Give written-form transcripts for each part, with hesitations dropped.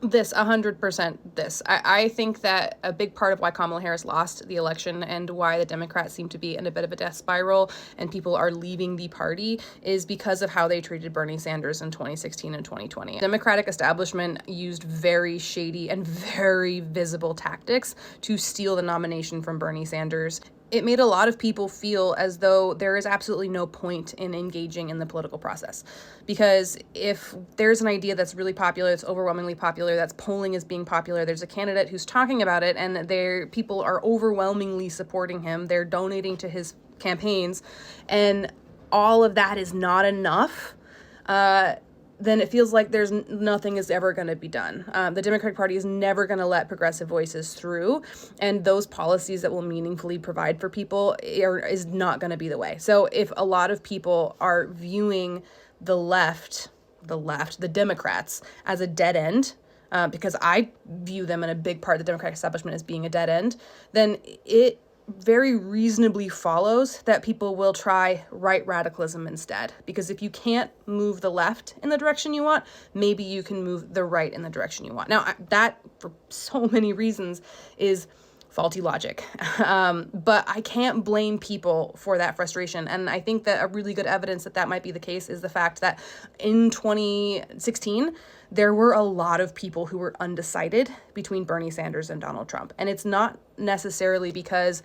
This, 100% this. I think that a big part of why Kamala Harris lost the election and why the Democrats seem to be in a bit of a death spiral and people are leaving the party is because of how they treated Bernie Sanders in 2016 and 2020. Democratic establishment used very shady and very visible tactics to steal the nomination from Bernie Sanders. It made a lot of people feel as though there is absolutely no point in engaging in the political process. Because if there's an idea that's really popular, it's overwhelmingly popular, that's polling as being popular, there's a candidate who's talking about it and people are overwhelmingly supporting him, they're donating to his campaigns, and all of that is not enough, then it feels like nothing is ever going to be done. The Democratic Party is never going to let progressive voices through, and those policies that will meaningfully provide for people is not going to be the way. So if a lot of people are viewing the Democrats as a dead end, because I view them in a big part of the Democratic establishment as being a dead end, then it very reasonably follows that people will try right radicalism instead. Because if you can't move the left in the direction you want, maybe you can move the right in the direction you want. Now, that, for so many reasons, is faulty logic. But I can't blame people for that frustration. And I think that a really good evidence that might be the case is the fact that in 2016, there were a lot of people who were undecided between Bernie Sanders and Donald Trump. And it's not necessarily because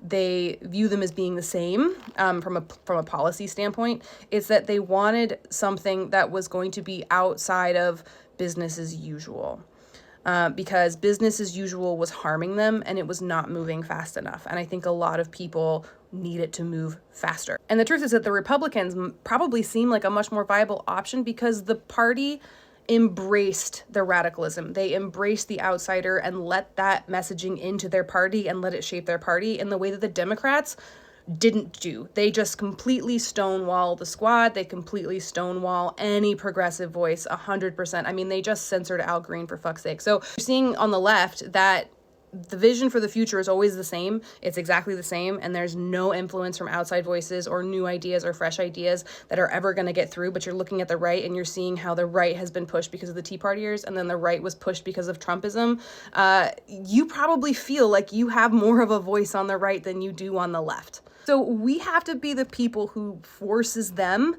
they view them as being the same from a policy standpoint. It's that they wanted something that was going to be outside of business as usual. Because business as usual was harming them and it was not moving fast enough. And I think a lot of people need it to move faster. And the truth is that the Republicans probably seem like a much more viable option because the party embraced the radicalism. They embraced the outsider and let that messaging into their party and let it shape their party in the way that the Democrats didn't do. They just completely stonewall the squad. They completely stonewall any progressive voice, 100%. I mean, they just censored Al Green, for fuck's sake. So you're seeing on the left that the vision for the future is always the same. It's exactly the same. And there's no influence from outside voices or new ideas or fresh ideas that are ever going to get through. But you're looking at the right and you're seeing how the right has been pushed because of the Tea Partiers. And then the right was pushed because of Trumpism. You probably feel like you have more of a voice on the right than you do on the left. So we have to be the people who forces them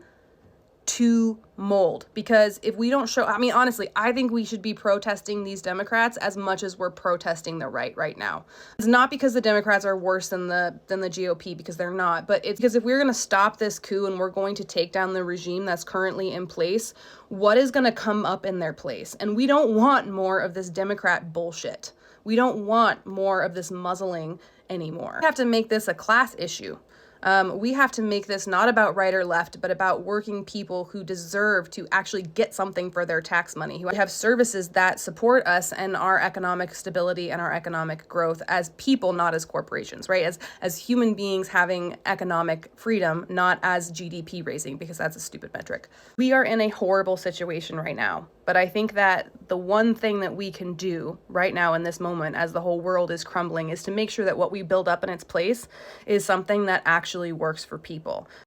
to mold, because if we don't show, I mean, honestly, I think we should be protesting these Democrats as much as we're protesting the right now. It's not because the Democrats are worse than the GOP, because they're not, but it's because if we're going to stop this coup and we're going to take down the regime that's currently in place, what is going to come up in their place? And we don't want more of this Democrat bullshit. We don't want more of this muzzling anymore. We have to make this a class issue. We have to make this not about right or left, but about working people who deserve to actually get something for their tax money, who have services that support us and our economic stability and our economic growth as people, not as corporations, right? As human beings having economic freedom, not as GDP raising, because that's a stupid metric. We are in a horrible situation right now. But I think that the one thing that we can do right now in this moment, as the whole world is crumbling, is to make sure that what we build up in its place is something that actually works for people.